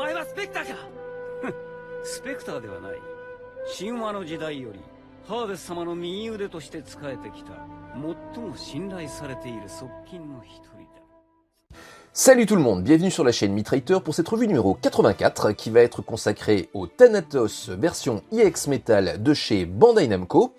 前はスペクターか。スペクターではない。神話の時代よりハーデス様の右腕として仕えてきた最も信頼されている側近の一人だ。Salut tout le monde, bienvenue sur la chaîne Mitrater pour cette revue numéro 84 qui va être consacrée au Thanatos version EX Metal de chez Bandai Namco,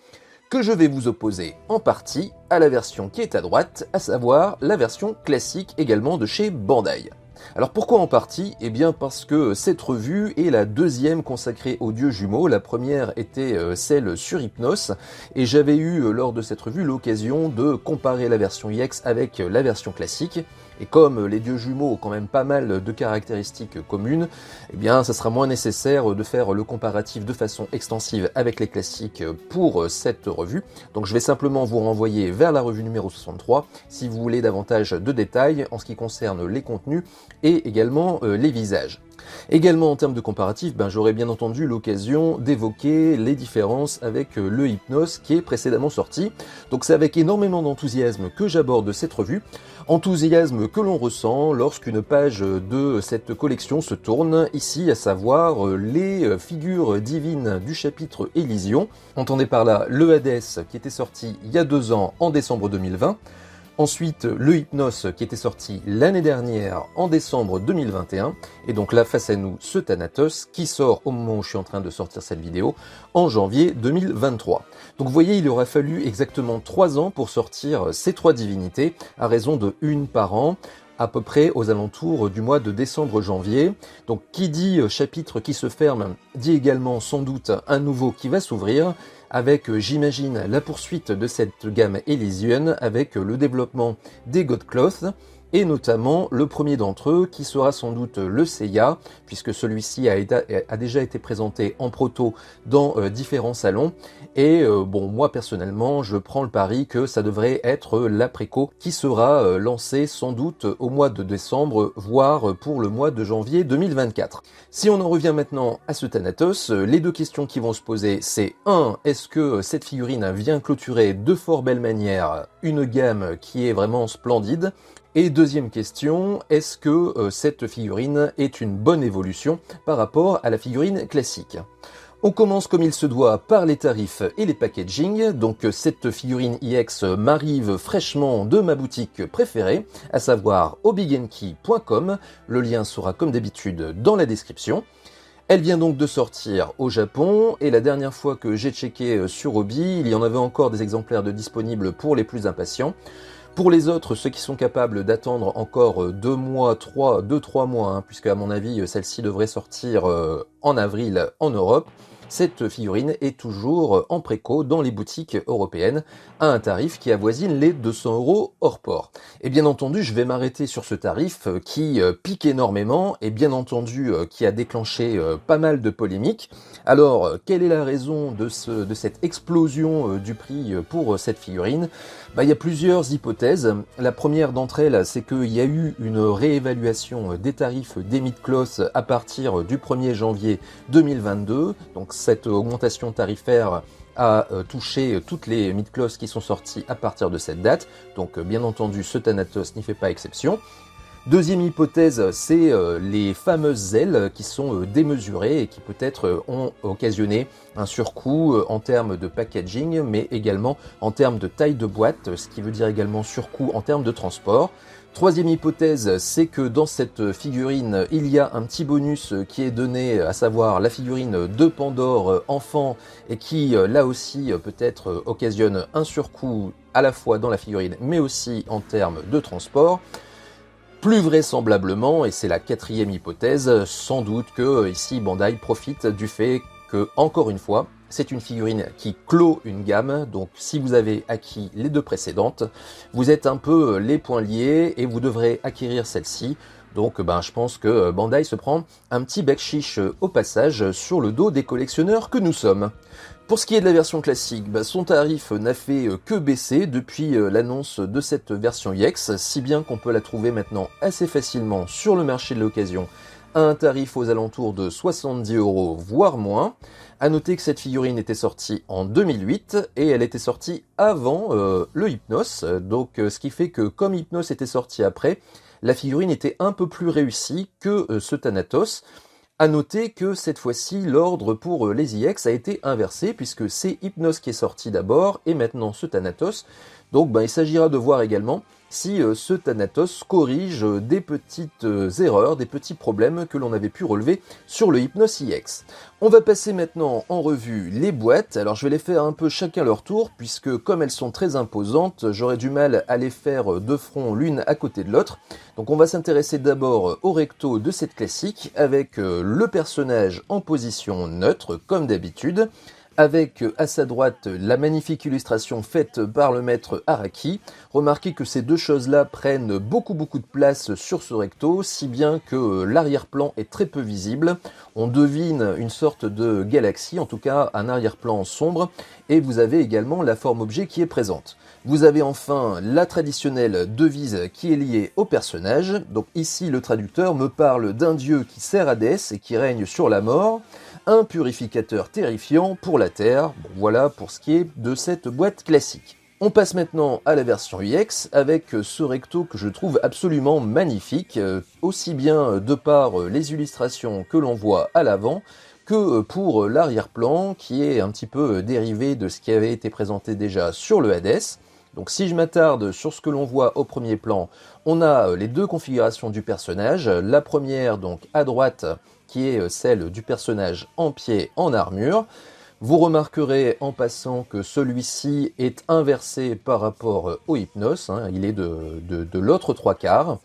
que je vais vous opposer en partie à la version qui est à droite, à savoir la version classique également de chez Bandai. Alors pourquoi en partie ? Eh bien parce que cette revue est la deuxième consacrée aux dieux jumeaux. La première était celle sur Hypnos et j'avais eu lors de cette revue l'occasion de comparer la version EX avec la version classique. Et comme les dieux jumeaux ont quand même pas mal de caractéristiques communes, eh bien ça sera moins nécessaire de faire le comparatif de façon extensive avec les classiques pour cette revue. Donc je vais simplement vous renvoyer vers la revue numéro 63 si vous voulez davantage de détails en ce qui concerne les contenus et également les visages. Également en termes de comparatif, j'aurai bien entendu l'occasion d'évoquer les différences avec le Hypnos qui est précédemment sorti. Donc c'est avec énormément d'enthousiasme que j'aborde cette revue, enthousiasme que l'on ressent lorsqu'une page de cette collection se tourne, ici à savoir les figures divines du chapitre Élysion. Entendez par là le Hades qui était sorti il y a 2 ans en décembre 2020, ensuite, le Hypnos qui était sorti l'année dernière en décembre 2021. Et donc là, face à nous, ce Thanatos qui sort au moment où je suis en train de sortir cette vidéo en janvier 2023. Donc vous voyez, il aura fallu exactement 3 ans pour sortir ces 3 divinités à raison de 1 par an, à peu près aux alentours du mois de décembre-janvier. Donc qui dit chapitre qui se ferme, dit également sans doute un nouveau qui va s'ouvrir, avec, j'imagine, la poursuite de cette gamme élysienne, avec le développement des Godcloth, et notamment le premier d'entre eux qui sera sans doute le Seiya, puisque celui-ci a déjà été présenté en proto dans différents salons. Et moi personnellement, je prends le pari que ça devrait être la préco qui sera lancée sans doute au mois de décembre, voire pour le mois de janvier 2024. Si on en revient maintenant à ce Thanatos, les 2 questions qui vont se poser, c'est 1. Est-ce que cette figurine vient clôturer de fort belle manière une gamme qui est vraiment splendide ? Et deuxième question, est-ce que cette figurine est une bonne évolution par rapport à la figurine classique ? On commence comme il se doit par les tarifs et les packaging. Donc cette figurine EX m'arrive fraîchement de ma boutique préférée, à savoir obigenki.com. Le lien sera comme d'habitude dans la description. Elle vient donc de sortir au Japon, et la dernière fois que j'ai checké sur Obi, il y en avait encore des exemplaires de disponibles pour les plus impatients. Pour les autres, ceux qui sont capables d'attendre encore 2 mois, 2-3 mois, puisque à mon avis, celle-ci devrait sortir en avril en Europe, cette figurine est toujours en préco dans les boutiques européennes à un tarif qui avoisine les 200 € hors port. Et bien entendu, je vais m'arrêter sur ce tarif qui pique énormément et bien entendu qui a déclenché pas mal de polémiques. Alors, quelle est la raison de cette explosion du prix pour cette figurine ? Il y a plusieurs hypothèses. La première d'entre elles, c'est qu'il y a eu une réévaluation des tarifs des Midcloth à partir du 1er janvier 2022. Donc cette augmentation tarifaire a touché toutes les Midcloth qui sont sortis à partir de cette date. Donc bien entendu, ce Thanatos n'y fait pas exception. Deuxième hypothèse, c'est les fameuses ailes qui sont démesurées et qui peut-être ont occasionné un surcoût en termes de packaging, mais également en termes de taille de boîte, ce qui veut dire également surcoût en termes de transport. Troisième hypothèse, c'est que dans cette figurine, il y a un petit bonus qui est donné, à savoir la figurine de Pandore enfant, et qui, là aussi, peut-être occasionne un surcoût à la fois dans la figurine, mais aussi en termes de transport. Plus vraisemblablement, et c'est la 4e hypothèse, sans doute que ici Bandai profite du fait que, encore une fois, c'est une figurine qui clôt une gamme, donc si vous avez acquis les 2 précédentes, vous êtes un peu les poings liés et vous devrez acquérir celle-ci. Donc je pense que Bandai se prend un petit bec chiche au passage sur le dos des collectionneurs que nous sommes. Pour ce qui est de la version classique, son tarif n'a fait que baisser depuis l'annonce de cette version EX, si bien qu'on peut la trouver maintenant assez facilement sur le marché de l'occasion à un tarif aux alentours de 70 €, voire moins. À noter que cette figurine était sortie en 2008 et elle était sortie avant le Hypnos, donc ce qui fait que comme Hypnos était sorti après, la figurine était un peu plus réussie que ce Thanatos. À noter que cette fois-ci, l'ordre pour les IX a été inversé, puisque c'est Hypnos qui est sorti d'abord, et maintenant ce Thanatos. Donc il s'agira de voir également si ce Thanatos corrige des petites erreurs, des petits problèmes que l'on avait pu relever sur le Hypnos IX. On va passer maintenant en revue les boîtes. Alors je vais les faire un peu chacun leur tour, puisque comme elles sont très imposantes, j'aurais du mal à les faire de front l'une à côté de l'autre. Donc on va s'intéresser d'abord au recto de cette classique, avec le personnage en position neutre, comme d'habitude, avec à sa droite la magnifique illustration faite par le maître Araki. Remarquez que ces deux choses-là prennent beaucoup de place sur ce recto, si bien que l'arrière-plan est très peu visible. On devine une sorte de galaxie, en tout cas un arrière-plan sombre, et vous avez également la forme objet qui est présente. Vous avez enfin la traditionnelle devise qui est liée au personnage. Donc ici le traducteur me parle d'un dieu qui sert Hadès et qui règne sur la mort, un purificateur terrifiant pour la Terre. Bon, voilà pour ce qui est de cette boîte classique. On passe maintenant à la version UX avec ce recto que je trouve absolument magnifique, aussi bien de par les illustrations que l'on voit à l'avant, que pour l'arrière-plan qui est un petit peu dérivé de ce qui avait été présenté déjà sur le Hadès. Donc si je m'attarde sur ce que l'on voit au premier plan, on a les deux configurations du personnage. La première donc à droite qui est celle du personnage en pied en armure. Vous remarquerez en passant que celui-ci est inversé par rapport au Hypnos, il est de l'autre trois quarts.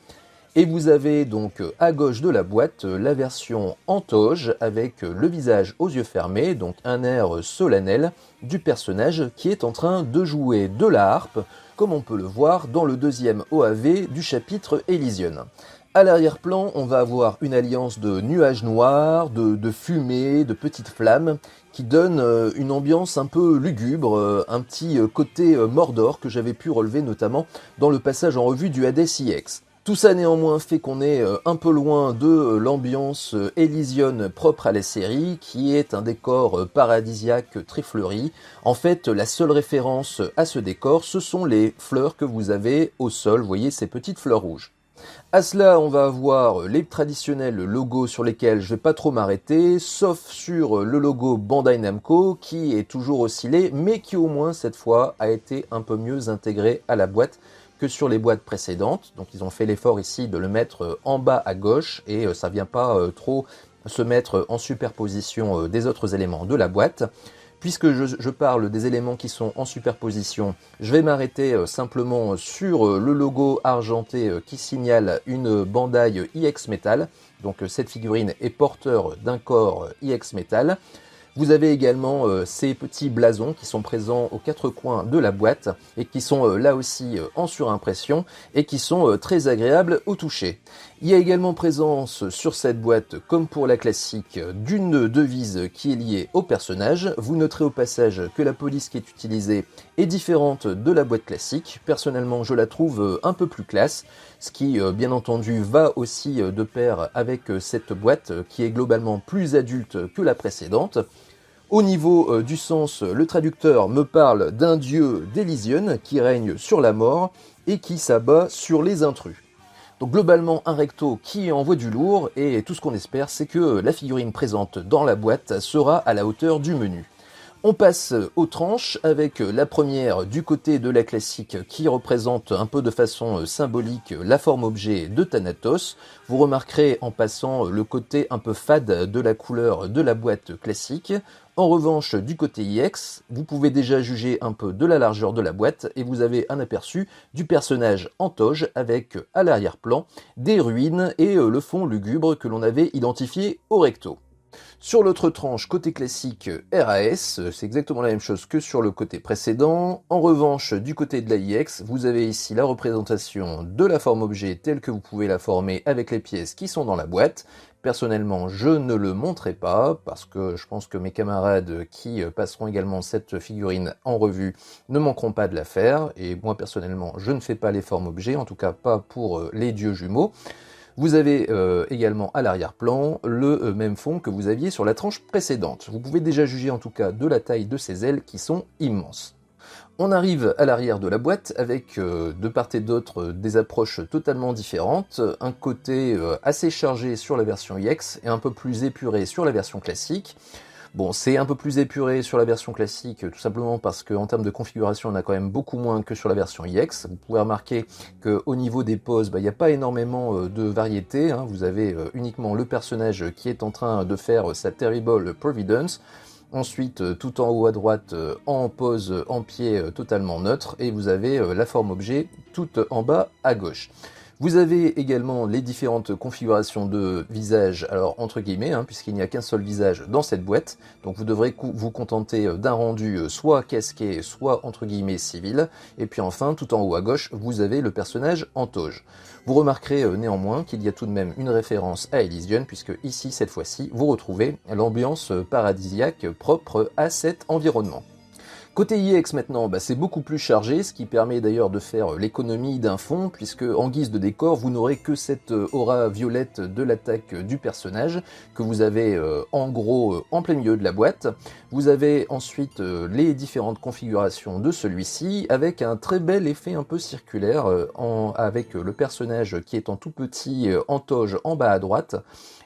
Et vous avez donc à gauche de la boîte la version en toge avec le visage aux yeux fermés, donc un air solennel du personnage qui est en train de jouer de la harpe, comme on peut le voir dans le deuxième OAV du chapitre Elysion. À l'arrière-plan, on va avoir une alliance de nuages noirs, de fumée, de petites flammes, qui donne une ambiance un peu lugubre, un petit côté Mordor que j'avais pu relever notamment dans le passage en revue du Hadès IX. Tout ça néanmoins fait qu'on est un peu loin de l'ambiance Elysion propre à la série, qui est un décor paradisiaque très fleuri. En fait, la seule référence à ce décor, ce sont les fleurs que vous avez au sol, vous voyez ces petites fleurs rouges. À cela, on va avoir les traditionnels logos sur lesquels je vais pas trop m'arrêter, sauf sur le logo Bandai Namco, qui est toujours oscillé, mais qui au moins cette fois a été un peu mieux intégré à la boîte que sur les boîtes précédentes. Donc ils ont fait l'effort ici de le mettre en bas à gauche, et ça vient pas trop se mettre en superposition des autres éléments de la boîte. Puisque je parle des éléments qui sont en superposition, je vais m'arrêter simplement sur le logo argenté qui signale une Bandai IX Metal. Donc cette figurine est porteur d'un corps IX Metal. Vous avez également ces petits blasons qui sont présents aux quatre coins de la boîte et qui sont là aussi en surimpression et qui sont très agréables au toucher. Il y a également présence sur cette boîte, comme pour la classique, d'une devise qui est liée au personnage. Vous noterez au passage que la police qui est utilisée est différente de la boîte classique. Personnellement, je la trouve un peu plus classe, ce qui, bien entendu, va aussi de pair avec cette boîte qui est globalement plus adulte que la précédente. Au niveau du sens, le traducteur me parle d'un dieu d'Elysion qui règne sur la mort et qui s'abat sur les intrus. Donc globalement un recto qui envoie du lourd, et tout ce qu'on espère c'est que la figurine présente dans la boîte sera à la hauteur du menu. On passe aux tranches avec la première du côté de la classique qui représente un peu de façon symbolique la forme objet de Thanatos. Vous remarquerez en passant le côté un peu fade de la couleur de la boîte classique. En revanche, du côté IX, vous pouvez déjà juger un peu de la largeur de la boîte et vous avez un aperçu du personnage en toge avec à l'arrière-plan des ruines et le fond lugubre que l'on avait identifié au recto. Sur l'autre tranche, côté classique RAS, c'est exactement la même chose que sur le côté précédent. En revanche, du côté de la IX, vous avez ici la représentation de la forme objet telle que vous pouvez la former avec les pièces qui sont dans la boîte. Personnellement, je ne le montrerai pas parce que je pense que mes camarades qui passeront également cette figurine en revue ne manqueront pas de la faire. Et moi, personnellement, je ne fais pas les formes objets, en tout cas pas pour les dieux jumeaux. Vous avez également à l'arrière-plan le même fond que vous aviez sur la tranche précédente. Vous pouvez déjà juger en tout cas de la taille de ces ailes qui sont immenses. On arrive à l'arrière de la boîte avec de part et d'autre des approches totalement différentes, un côté assez chargé sur la version iX et un peu plus épuré sur la version classique. Bon, c'est un peu plus épuré sur la version classique, tout simplement parce qu'en termes de configuration, on a quand même beaucoup moins que sur la version iX. Vous pouvez remarquer qu'au niveau des poses, il n'y a pas énormément de variété, hein. Vous avez uniquement le personnage qui est en train de faire sa Terrible Providence. Ensuite, tout en haut à droite, en pose en pied totalement neutre, et vous avez la forme objet tout en bas à gauche. Vous avez également les différentes configurations de visage, alors entre guillemets, hein, puisqu'il n'y a qu'un seul visage dans cette boîte, donc vous devrez vous contenter d'un rendu soit casqué, soit entre guillemets civil, et puis enfin, tout en haut à gauche, vous avez le personnage en toge. Vous remarquerez néanmoins qu'il y a tout de même une référence à Elysion, puisque ici, cette fois-ci, vous retrouvez l'ambiance paradisiaque propre à cet environnement. Côté iX maintenant, c'est beaucoup plus chargé, ce qui permet d'ailleurs de faire l'économie d'un fond, puisque en guise de décor, vous n'aurez que cette aura violette de l'attaque du personnage, que vous avez en gros en plein milieu de la boîte. Vous avez ensuite les différentes configurations de celui-ci, avec un très bel effet un peu circulaire, avec le personnage qui est en tout petit en toge en bas à droite,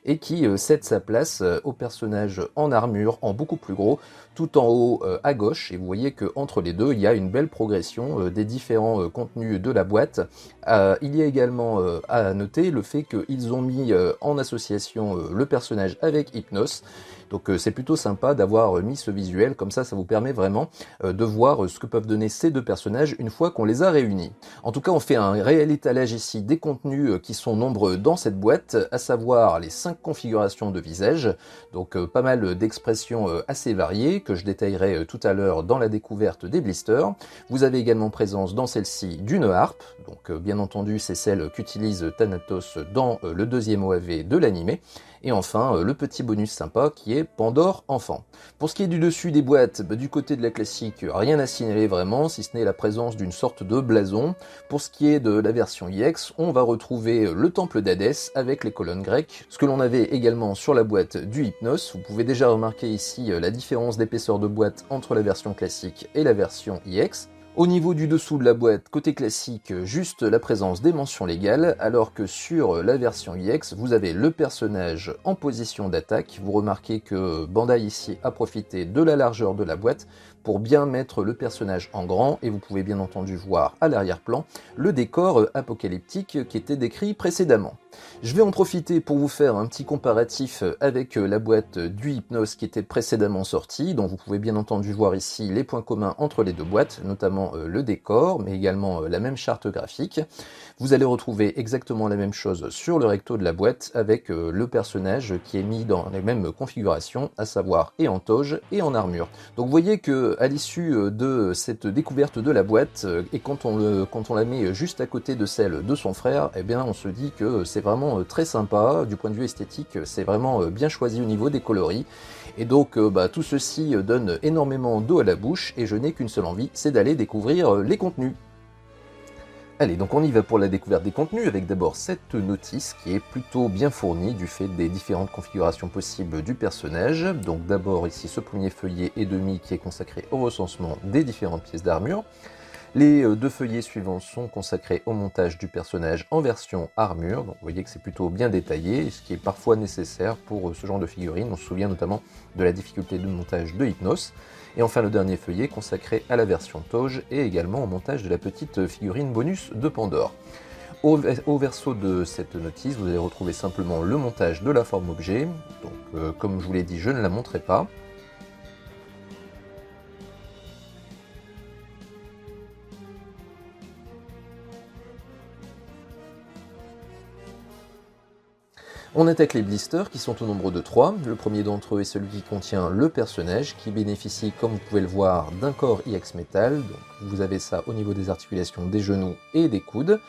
et qui cède sa place au personnage en armure, en beaucoup plus gros, tout en haut à gauche, et vous voyez qu'entre les deux, il y a une belle progression des différents contenus de la boîte. Il y a également à noter le fait qu'ils ont mis en association le personnage avec Hypnos, donc c'est plutôt sympa d'avoir mis ce visuel, comme ça vous permet vraiment de voir ce que peuvent donner ces deux personnages une fois qu'on les a réunis. En tout cas, on fait un réel étalage ici des contenus qui sont nombreux dans cette boîte, à savoir les 5 configurations de visage, donc pas mal d'expressions assez variées, que je détaillerai tout à l'heure dans la découverte des blisters. Vous avez également présence dans celle-ci d'une harpe, donc bien entendu c'est celle qu'utilise Thanatos dans le deuxième OAV de l'animé. Et enfin, le petit bonus sympa qui est Pandore enfant. Pour ce qui est du dessus des boîtes, du côté de la classique, rien à signaler vraiment, si ce n'est la présence d'une sorte de blason. Pour ce qui est de la version iX, on va retrouver le temple d'Hadès avec les colonnes grecques, ce que l'on avait également sur la boîte du Hypnos. Vous pouvez déjà remarquer ici la différence d'épaisseur de boîte entre la version classique et la version iX. Au niveau du dessous de la boîte, côté classique, juste la présence des mentions légales, alors que sur la version iX, vous avez le personnage en position d'attaque. Vous remarquez que Bandai ici a profité de la largeur de la boîte pour bien mettre le personnage en grand, et vous pouvez bien entendu voir à l'arrière-plan le décor apocalyptique qui était décrit précédemment. Je vais en profiter pour vous faire un petit comparatif avec la boîte du Hypnos qui était précédemment sortie, dont vous pouvez bien entendu voir ici les points communs entre les deux boîtes, notamment le décor, mais également la même charte graphique. Vous allez retrouver exactement la même chose sur le recto de la boîte, avec le personnage qui est mis dans les mêmes configurations, à savoir et en toge et en armure. Donc vous voyez que à l'issue de cette découverte de la boîte, et quand on la met juste à côté de celle de son frère, eh bien on se dit que c'est vraiment très sympa, du point de vue esthétique, c'est vraiment bien choisi au niveau des coloris, et donc tout ceci donne énormément d'eau à la bouche, et je n'ai qu'une seule envie, c'est d'aller découvrir les contenus. Allez, donc on y va pour la découverte des contenus, avec d'abord cette notice qui est plutôt bien fournie du fait des différentes configurations possibles du personnage. Donc d'abord ici ce premier feuillet et demi qui est consacré au recensement des différentes pièces d'armure. Les deux feuillets suivants sont consacrés au montage du personnage en version armure, donc vous voyez que c'est plutôt bien détaillé, ce qui est parfois nécessaire pour ce genre de figurine. On se souvient notamment de la difficulté de montage de Hypnos. Et enfin le dernier feuillet consacré à la version toge et également au montage de la petite figurine bonus de Pandore. Au verso de cette notice, vous allez retrouver simplement le montage de la forme objet, donc comme je vous l'ai dit, je ne la montrerai pas. On attaque les blisters qui sont au nombre de 3. Le premier d'entre eux est celui qui contient le personnage qui bénéficie, comme vous pouvez le voir, d'un corps iX Metal. Donc vous avez ça au niveau des articulations des genoux et des coudes.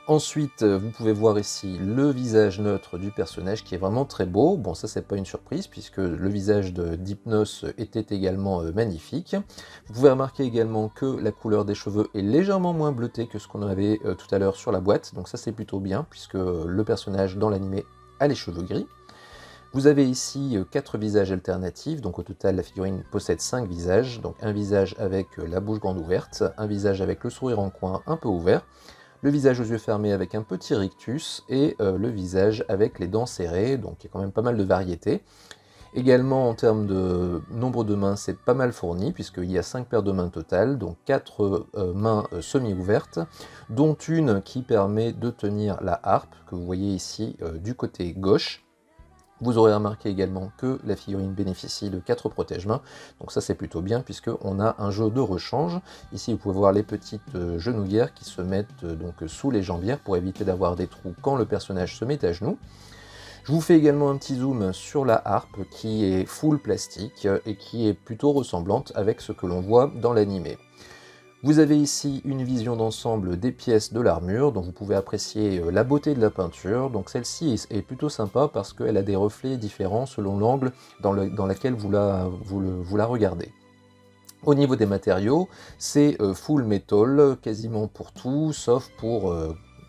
Ensuite, vous pouvez voir ici le visage neutre du personnage qui est vraiment très beau. Bon, ça c'est pas une surprise puisque le visage d'Hypnos était également magnifique. Vous pouvez remarquer également que la couleur des cheveux est légèrement moins bleutée que ce qu'on avait tout à l'heure sur la boîte. Donc ça c'est plutôt bien puisque le personnage dans l'animé a les cheveux gris. Vous avez ici 4 visages alternatifs, donc au total la figurine possède 5 visages, donc un visage avec la bouche grande ouverte, un visage avec le sourire en coin un peu ouvert, le visage aux yeux fermés avec un petit rictus et le visage avec les dents serrées, donc il y a quand même pas mal de variétés. Également en termes de nombre de mains, c'est pas mal fourni puisqu'il y a 5 paires de mains totales, donc 4 mains semi-ouvertes, dont une qui permet de tenir la harpe que vous voyez ici du côté gauche. Vous aurez remarqué également que la figurine bénéficie de 4 protège-mains, donc ça c'est plutôt bien puisqu'on a un jeu de rechange. Ici vous pouvez voir les petites genouillères qui se mettent donc sous les jambières pour éviter d'avoir des trous quand le personnage se met à genoux. Je vous fais également un petit zoom sur la harpe qui est full plastique et qui est plutôt ressemblante avec ce que l'on voit dans l'animé. Vous avez ici une vision d'ensemble des pièces de l'armure, dont vous pouvez apprécier la beauté de la peinture. Donc celle-ci est plutôt sympa parce qu'elle a des reflets différents selon l'angle dans lequel vous la regardez. Au niveau des matériaux, c'est full metal quasiment pour tout, sauf pour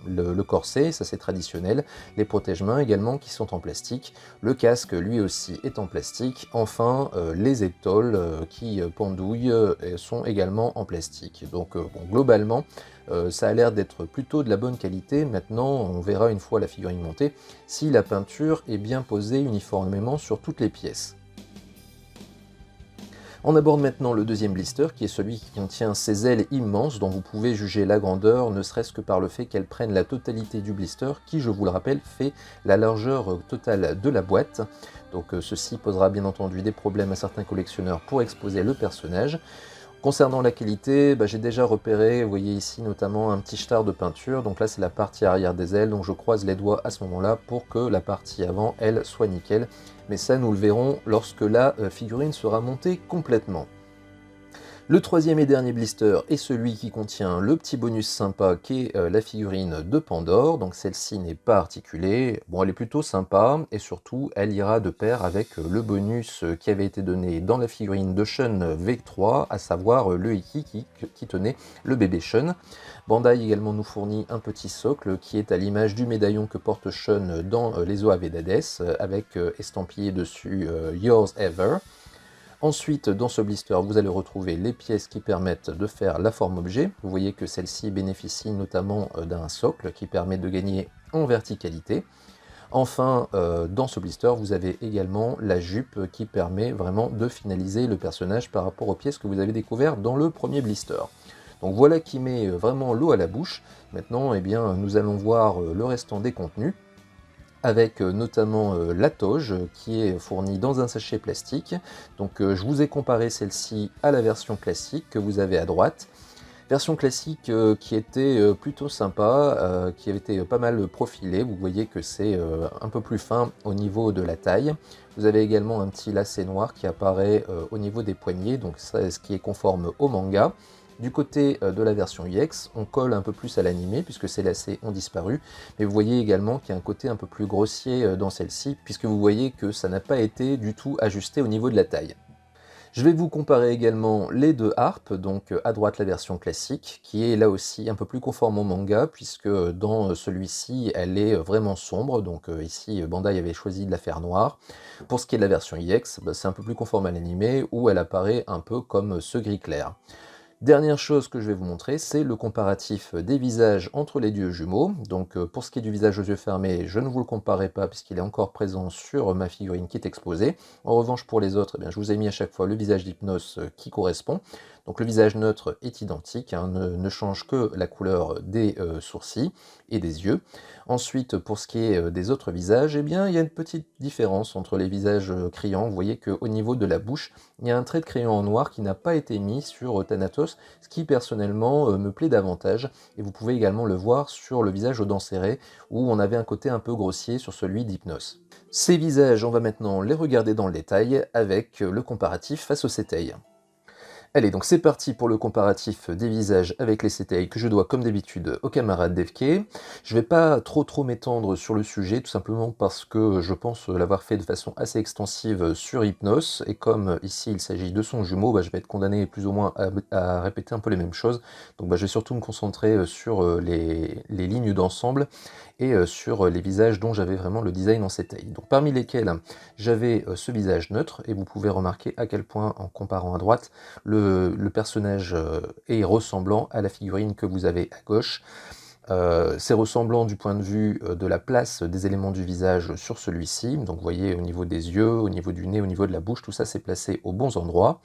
le corset, ça c'est traditionnel, les protège-mains également qui sont en plastique, le casque lui aussi est en plastique, enfin les épaules qui pendouillent sont également en plastique. Donc bon, globalement ça a l'air d'être plutôt de la bonne qualité. Maintenant on verra une fois la figurine montée si la peinture est bien posée uniformément sur toutes les pièces. On aborde maintenant le deuxième blister, qui est celui qui contient ces ailes immenses dont vous pouvez juger la grandeur, ne serait-ce que par le fait qu'elles prennent la totalité du blister, qui, je vous le rappelle, fait la largeur totale de la boîte. Donc ceci posera bien entendu des problèmes à certains collectionneurs pour exposer le personnage. Concernant la qualité, j'ai déjà repéré, vous voyez ici notamment un petit star de peinture, donc là c'est la partie arrière des ailes, donc je croise les doigts à ce moment-là pour que la partie avant, elle, soit nickel. Mais ça nous le verrons lorsque la figurine sera montée complètement. Le troisième et dernier blister est celui qui contient le petit bonus sympa qui est la figurine de Pandore. Donc celle-ci n'est pas articulée, bon elle est plutôt sympa et surtout elle ira de pair avec le bonus qui avait été donné dans la figurine de Shun V3, à savoir le Iki qui tenait le bébé Shun. Bandai également nous fournit un petit socle qui est à l'image du médaillon que porte Shun dans les OAV d'Hades avec estampillé dessus Yours Ever. Ensuite, dans ce blister, vous allez retrouver les pièces qui permettent de faire la forme objet. Vous voyez que celle-ci bénéficie notamment d'un socle qui permet de gagner en verticalité. Enfin, dans ce blister, vous avez également la jupe qui permet vraiment de finaliser le personnage par rapport aux pièces que vous avez découvertes dans le premier blister. Donc voilà qui met vraiment l'eau à la bouche. Maintenant, eh bien, nous allons voir le restant des contenus, avec notamment la toge qui est fournie dans un sachet plastique. Donc je vous ai comparé celle-ci à la version classique que vous avez à droite. Version classique qui était plutôt sympa, qui avait été pas mal profilée. Vous voyez que c'est un peu plus fin au niveau de la taille. Vous avez également un petit lacet noir qui apparaît au niveau des poignets, donc ça, ce qui est conforme au manga. Du côté de la version EX, on colle un peu plus à l'animé puisque ces lacets ont disparu, mais vous voyez également qu'il y a un côté un peu plus grossier dans celle-ci, puisque vous voyez que ça n'a pas été du tout ajusté au niveau de la taille. Je vais vous comparer également les deux harpes, donc à droite la version classique, qui est là aussi un peu plus conforme au manga, puisque dans celui-ci elle est vraiment sombre, donc ici Bandai avait choisi de la faire noire. Pour ce qui est de la version EX, c'est un peu plus conforme à l'animé, où elle apparaît un peu comme ce gris clair. Dernière chose que je vais vous montrer, c'est le comparatif des visages entre les dieux jumeaux. Donc pour ce qui est du visage aux yeux fermés, je ne vous le comparerai pas puisqu'il est encore présent sur ma figurine qui est exposée. En revanche pour les autres, je vous ai mis à chaque fois le visage d'Hypnos qui correspond. Donc le visage neutre est identique, ne change que la couleur des sourcils et des yeux. Ensuite, pour ce qui est des autres visages, il y a une petite différence entre les visages criants. Vous voyez qu'au niveau de la bouche, il y a un trait de crayon en noir qui n'a pas été mis sur Thanatos, ce qui personnellement me plaît davantage. Et vous pouvez également le voir sur le visage aux dents serrées, où on avait un côté un peu grossier sur celui d'Hypnos. Ces visages, on va maintenant les regarder dans le détail avec le comparatif face au Setei. Allez, donc c'est parti pour le comparatif des visages avec les CTI que je dois comme d'habitude aux camarades d'FK. Je vais pas trop m'étendre sur le sujet, tout simplement parce que je pense l'avoir fait de façon assez extensive sur Hypnos, et comme ici il s'agit de son jumeau, je vais être condamné plus ou moins à répéter un peu les mêmes choses. Donc je vais surtout me concentrer sur les lignes d'ensemble et sur les visages dont j'avais vraiment le design en CTI. Donc parmi lesquels j'avais ce visage neutre, et vous pouvez remarquer à quel point en comparant à droite, le personnage est ressemblant à la figurine que vous avez à gauche. C'est ressemblant du point de vue de la place des éléments du visage sur celui-ci. Donc vous voyez au niveau des yeux, au niveau du nez, au niveau de la bouche, tout ça c'est placé aux bons endroits.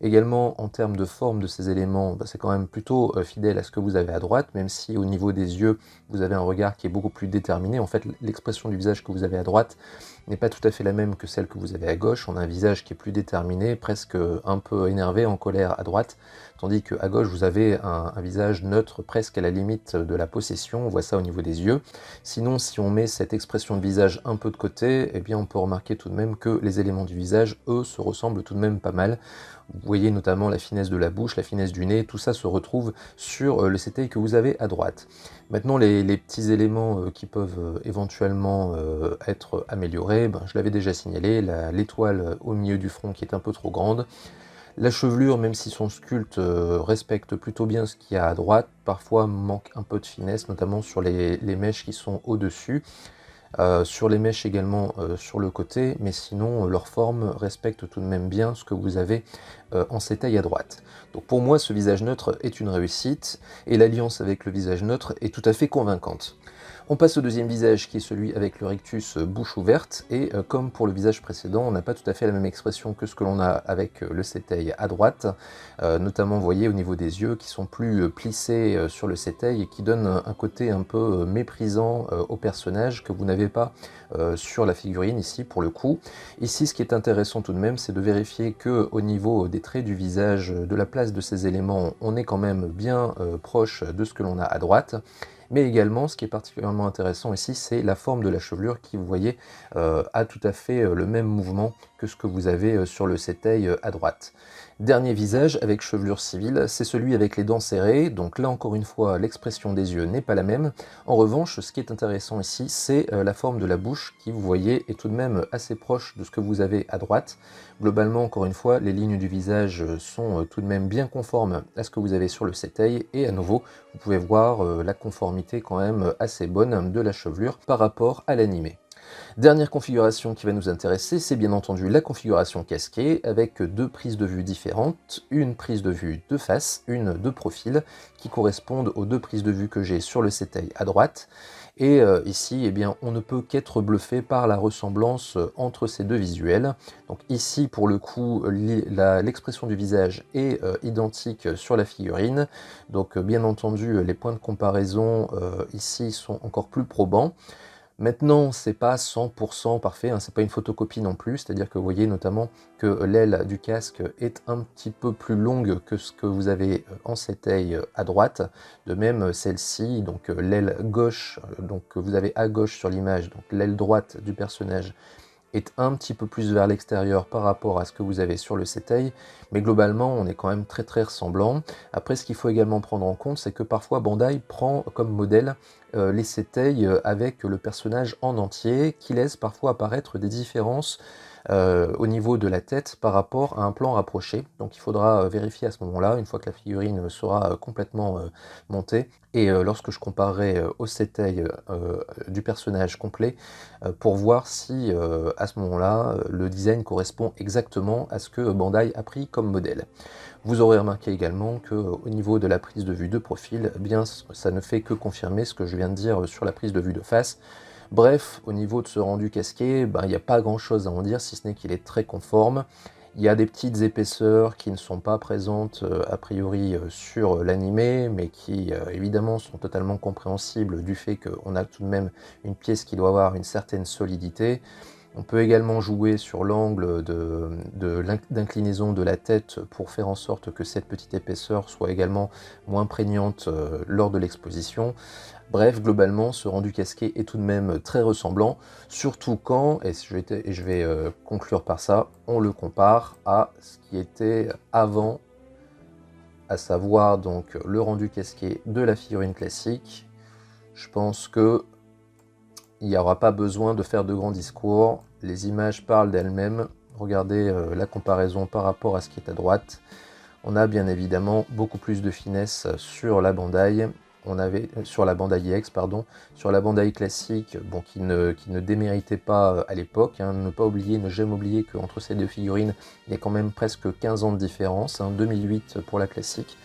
Également en termes de forme de ces éléments, c'est quand même plutôt fidèle à ce que vous avez à droite, même si au niveau des yeux, vous avez un regard qui est beaucoup plus déterminé. En fait, l'expression du visage que vous avez à droite n'est pas tout à fait la même que celle que vous avez à gauche. On a un visage qui est plus déterminé, presque un peu énervé, en colère à droite, tandis qu'à gauche, vous avez un visage neutre, presque à la limite de la possession. On voit ça au niveau des yeux. Sinon, si on met cette expression de visage un peu de côté, eh bien, on peut remarquer tout de même que les éléments du visage, eux, se ressemblent tout de même pas mal. Vous voyez notamment la finesse de la bouche, la finesse du nez, tout ça se retrouve sur le CTI que vous avez à droite. Maintenant, les petits éléments qui peuvent éventuellement être améliorés, je l'avais déjà signalé, l'étoile au milieu du front qui est un peu trop grande. La chevelure, même si son sculpte respecte plutôt bien ce qu'il y a à droite, parfois manque un peu de finesse, notamment sur les mèches qui sont au-dessus. Sur les mèches également sur le côté, mais sinon leur forme respecte tout de même bien ce que vous avez en CTI à droite. Donc pour moi, ce visage neutre est une réussite, et l'alliance avec le visage neutre est tout à fait convaincante. On passe au deuxième visage qui est celui avec le rectus bouche ouverte, et comme pour le visage précédent, on n'a pas tout à fait la même expression que ce que l'on a avec le CTI à droite, notamment vous voyez au niveau des yeux qui sont plus plissés sur le CTI et qui donnent un côté un peu méprisant au personnage que vous n'avez pas sur la figurine ici pour le coup. Ici ce qui est intéressant tout de même, c'est de vérifier que au niveau des traits du visage, de la place de ces éléments, on est quand même bien proche de ce que l'on a à droite. Mais également, ce qui est particulièrement intéressant ici, c'est la forme de la chevelure qui, vous voyez, a tout à fait le même mouvement que ce que vous avez sur le CTI à droite. Dernier visage avec chevelure civile, c'est celui avec les dents serrées, donc là encore une fois l'expression des yeux n'est pas la même. En revanche, ce qui est intéressant ici, c'est la forme de la bouche qui, vous voyez, est tout de même assez proche de ce que vous avez à droite. Globalement, encore une fois, les lignes du visage sont tout de même bien conformes à ce que vous avez sur le CTI, et à nouveau, vous pouvez voir la conformité quand même assez bonne de la chevelure par rapport à l'animé. Dernière configuration qui va nous intéresser, c'est bien entendu la configuration casquée, avec deux prises de vue différentes, une prise de vue de face, une de profil, qui correspondent aux deux prises de vue que j'ai sur le CTI à droite. Et ici, eh bien, on ne peut qu'être bluffé par la ressemblance entre ces deux visuels. Donc ici, pour le coup, l'expression du visage est identique sur la figurine. Donc bien entendu, les points de comparaison ici sont encore plus probants. Maintenant, c'est pas 100% parfait, c'est pas une photocopie non plus, c'est-à-dire que vous voyez notamment que l'aile du casque est un petit peu plus longue que ce que vous avez en CTI à droite. De même, celle-ci, donc l'aile gauche, donc que vous avez à gauche sur l'image, donc l'aile droite du personnage, est un petit peu plus vers l'extérieur par rapport à ce que vous avez sur le CTI, mais globalement on est quand même très ressemblant. Après, ce qu'il faut également prendre en compte, c'est que parfois Bandai prend comme modèle les CTI avec le personnage en entier, qui laisse parfois apparaître des différences au niveau de la tête par rapport à un plan rapproché. Donc il faudra vérifier à ce moment-là, une fois que la figurine sera complètement montée, et lorsque je comparerai au CTI du personnage complet, pour voir si à ce moment-là le design correspond exactement à ce que Bandai a pris comme modèle. Vous aurez remarqué également qu'au niveau de la prise de vue de profil, eh bien, ça ne fait que confirmer ce que je viens de dire sur la prise de vue de face. Bref, au niveau de ce rendu casqué, il n'y a pas grand chose à en dire, si ce n'est qu'il est très conforme. Il y a des petites épaisseurs qui ne sont pas présentes a priori sur l'animé, mais qui évidemment sont totalement compréhensibles du fait qu'on a tout de même une pièce qui doit avoir une certaine solidité. On peut également jouer sur l'angle d'inclinaison de la tête pour faire en sorte que cette petite épaisseur soit également moins prégnante lors de l'exposition. Bref, globalement, ce rendu casqué est tout de même très ressemblant, surtout quand, et je vais conclure par ça, on le compare à ce qui était avant à savoir donc le rendu casqué de la figurine classique, je pense que il n'y aura pas besoin de faire de grands discours. Les images parlent d'elles-mêmes. Regardez la comparaison par rapport à ce qui est à droite. On a bien évidemment beaucoup plus de finesse sur la Bandai. On avait sur la Bandai EX, pardon, sur la Bandai classique, bon, qui ne déméritait pas à l'époque. Hein. Ne pas oublier, ne jamais oublier qu'entre ces deux figurines, il y a quand même presque 15 ans de différence. Hein. 2008 pour la classique,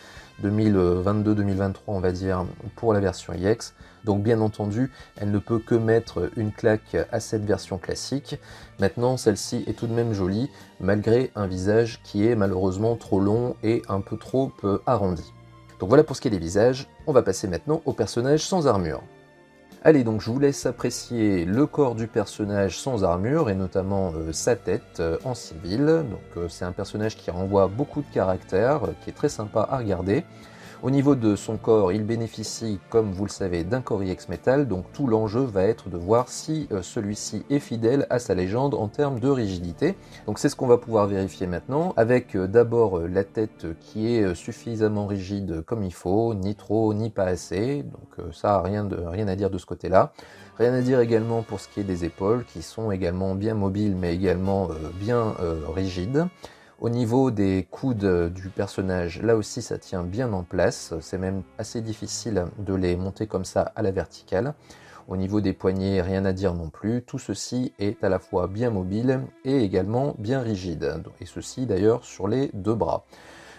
2022-2023 on va dire pour la version EX. Donc bien entendu, elle ne peut que mettre une claque à cette version classique. Maintenant, celle-ci est tout de même jolie, malgré un visage qui est malheureusement trop long et un peu trop arrondi. Donc voilà pour ce qui est des visages, on va passer maintenant au personnage sans armure. Allez, donc je vous laisse apprécier le corps du personnage sans armure, et notamment sa tête en civil. Donc c'est un personnage qui renvoie beaucoup de caractère, qui est très sympa à regarder. Au niveau de son corps, il bénéficie, comme vous le savez, d'un corps EX Metal, donc tout l'enjeu va être de voir si celui-ci est fidèle à sa légende en termes de rigidité. Donc c'est ce qu'on va pouvoir vérifier maintenant, avec d'abord la tête qui est suffisamment rigide comme il faut, ni trop ni pas assez, donc ça, rien à dire de ce côté-là. Rien à dire également pour ce qui est des épaules, qui sont également bien mobiles, mais également bien rigides. Au niveau des coudes du personnage, là aussi ça tient bien en place, c'est même assez difficile de les monter comme ça à la verticale. Au niveau des poignets, rien à dire non plus, tout ceci est à la fois bien mobile et également bien rigide, et ceci d'ailleurs sur les deux bras.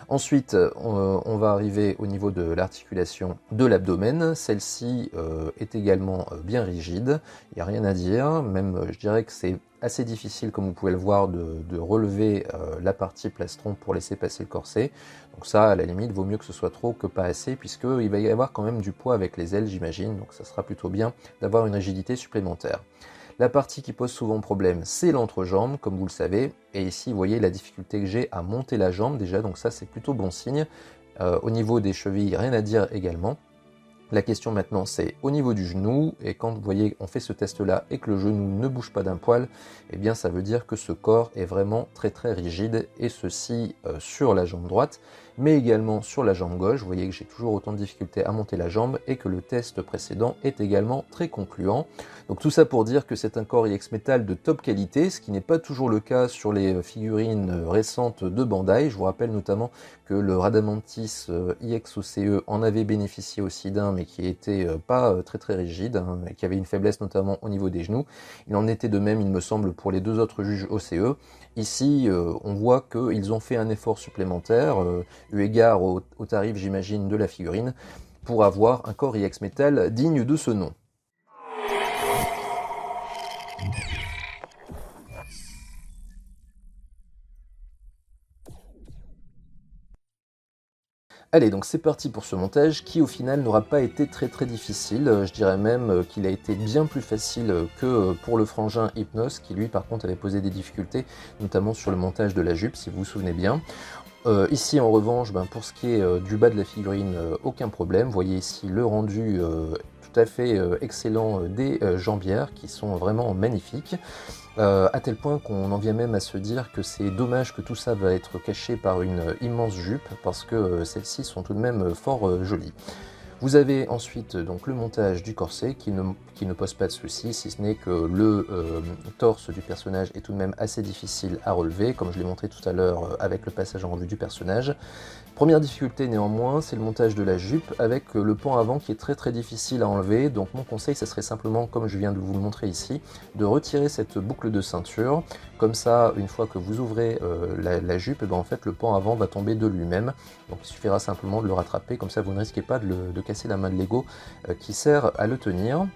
Ensuite, on va arriver au niveau de l'articulation de l'abdomen. Celle-ci est également bien rigide, il n'y a rien à dire, même je dirais que c'est assez difficile, comme vous pouvez le voir, de relever la partie plastron pour laisser passer le corset. Donc ça, à la limite, vaut mieux que ce soit trop que pas assez, puisqu'il va y avoir quand même du poids avec les ailes, j'imagine, donc ça sera plutôt bien d'avoir une rigidité supplémentaire. La partie qui pose souvent problème, c'est l'entrejambe, comme vous le savez. Et ici, vous voyez la difficulté que j'ai à monter la jambe déjà, donc ça c'est plutôt bon signe. Au niveau des chevilles, rien à dire également. La question maintenant c'est au niveau du genou, et quand vous voyez on fait ce test là et que le genou ne bouge pas d'un poil, eh bien ça veut dire que ce corps est vraiment très rigide, et ceci sur la jambe droite, mais également sur la jambe gauche. Vous voyez que j'ai toujours autant de difficultés à monter la jambe, et que le test précédent est également très concluant. Donc tout ça pour dire que c'est un corps EX Metal de top qualité, ce qui n'est pas toujours le cas sur les figurines récentes de Bandai. Je vous rappelle notamment que le Radamantis EX OCE en avait bénéficié aussi d'un, mais qui était pas très rigide, hein, et qui avait une faiblesse notamment au niveau des genoux. Il en était de même, il me semble, pour les deux autres juges OCE. Ici, on voit qu'ils ont fait un effort supplémentaire, eu égard au tarif, j'imagine, de la figurine, pour avoir un corps EX Metal digne de ce nom. Allez, donc c'est parti pour ce montage qui au final n'aura pas été très difficile. Je dirais même qu'il a été bien plus facile que pour le frangin Hypnos, qui lui par contre avait posé des difficultés, notamment sur le montage de la jupe, si vous vous souvenez bien. Ici en revanche, pour ce qui est du bas de la figurine, aucun problème. Vous voyez ici le rendu tout à fait excellent des jambières, qui sont vraiment magnifiques. À tel point qu'on en vient même à se dire que c'est dommage que tout ça va être caché par une immense jupe, parce que celles-ci sont tout de même fort jolies. Vous avez ensuite donc le montage du corset qui ne pose pas de soucis, si ce n'est que le torse du personnage est tout de même assez difficile à relever, comme je l'ai montré tout à l'heure avec le passage en revue du personnage. Première difficulté néanmoins, c'est le montage de la jupe avec le pan avant qui est très difficile à enlever. Donc mon conseil, ça serait simplement, comme je viens de vous le montrer ici, de retirer cette boucle de ceinture. Comme ça, une fois que vous ouvrez la jupe, en fait le pan avant va tomber de lui-même. Donc il suffira simplement de le rattraper, comme ça vous ne risquez pas de casser la main de Lego qui sert à le tenir.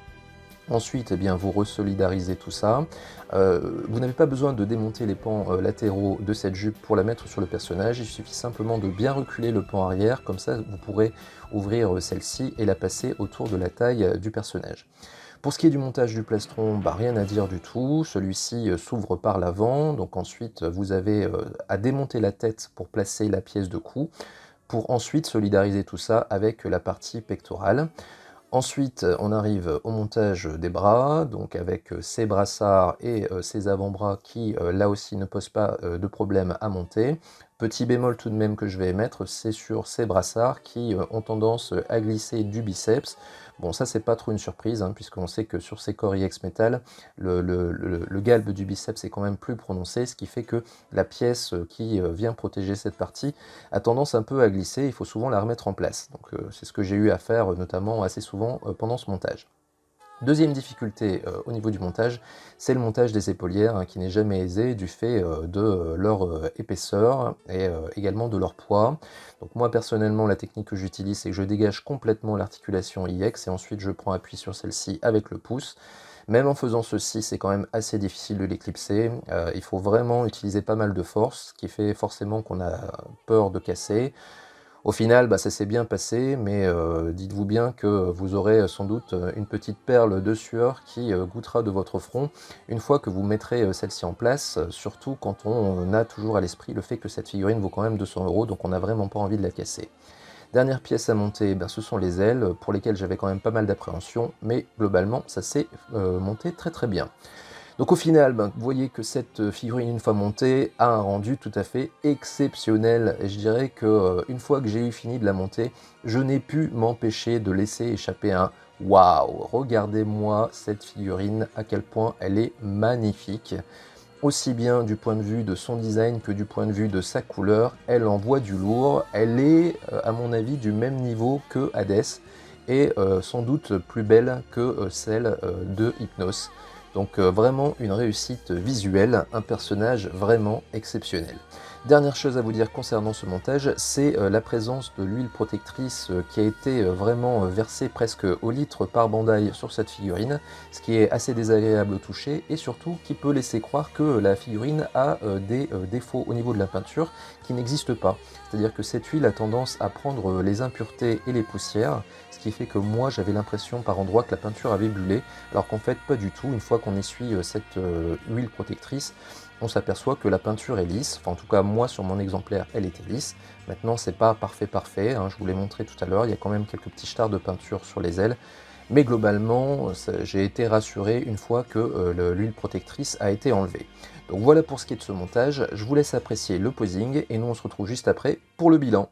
Ensuite, vous resolidarisez tout ça. Vous n'avez pas besoin de démonter les pans latéraux de cette jupe pour la mettre sur le personnage. Il suffit simplement de bien reculer le pan arrière, comme ça vous pourrez ouvrir celle-ci et la passer autour de la taille du personnage. Pour ce qui est du montage du plastron, rien à dire du tout. Celui-ci s'ouvre par l'avant, donc ensuite vous avez à démonter la tête pour placer la pièce de cou, pour ensuite solidariser tout ça avec la partie pectorale. Ensuite, on arrive au montage des bras, donc avec ces brassards et ces avant-bras qui, là aussi, ne posent pas de problème à monter. Petit bémol tout de même que je vais émettre, c'est sur ces brassards qui ont tendance à glisser du biceps. Bon, ça, c'est pas trop une surprise, hein, puisqu'on sait que sur ces corps IX Metal, le galbe du biceps est quand même plus prononcé, ce qui fait que la pièce qui vient protéger cette partie a tendance un peu à glisser, il faut souvent la remettre en place. Donc c'est ce que j'ai eu à faire notamment assez souvent pendant ce montage. Deuxième difficulté au niveau du montage, c'est le montage des épaulières, hein, qui n'est jamais aisé du fait de leur épaisseur et également de leur poids. Donc moi personnellement, la technique que j'utilise, c'est que je dégage complètement l'articulation IX et ensuite je prends appui sur celle-ci avec le pouce. Même en faisant ceci, c'est quand même assez difficile de l'éclipser. Il faut vraiment utiliser pas mal de force, ce qui fait forcément qu'on a peur de casser. Au final, ça s'est bien passé, mais dites-vous bien que vous aurez sans doute une petite perle de sueur qui goûtera de votre front une fois que vous mettrez celle-ci en place, surtout quand on a toujours à l'esprit le fait que cette figurine vaut quand même 200 €, donc on n'a vraiment pas envie de la casser. Dernière pièce à monter, ce sont les ailes, pour lesquelles j'avais quand même pas mal d'appréhension, mais globalement, ça s'est monté très très bien. Donc au final, vous voyez que cette figurine, une fois montée, a un rendu tout à fait exceptionnel. Et je dirais que une fois que j'ai eu fini de la monter, je n'ai pu m'empêcher de laisser échapper un « Waouh ! Regardez-moi cette figurine, à quel point elle est magnifique !» Aussi bien du point de vue de son design que du point de vue de sa couleur, elle envoie du lourd. Elle est, à mon avis, du même niveau que Hades et sans doute plus belle que celle de Hypnos. Donc vraiment une réussite visuelle, un personnage vraiment exceptionnel. Dernière chose à vous dire concernant ce montage, c'est la présence de l'huile protectrice qui a été vraiment versée presque au litre par Bandai sur cette figurine, ce qui est assez désagréable au toucher et surtout qui peut laisser croire que la figurine a des défauts au niveau de la peinture qui n'existent pas. C'est-à-dire que cette huile a tendance à prendre les impuretés et les poussières, ce qui fait que moi j'avais l'impression par endroits que la peinture avait bullé, alors qu'en fait pas du tout. Une fois qu'on essuie cette huile protectrice, on s'aperçoit que la peinture est lisse, enfin en tout cas moi sur mon exemplaire elle était lisse. Maintenant c'est pas parfait, hein, je vous l'ai montré tout à l'heure, il y a quand même quelques petits stars de peinture sur les ailes, mais globalement j'ai été rassuré une fois que l'huile protectrice a été enlevée. Donc voilà pour ce qui est de ce montage, je vous laisse apprécier le posing et nous on se retrouve juste après pour le bilan.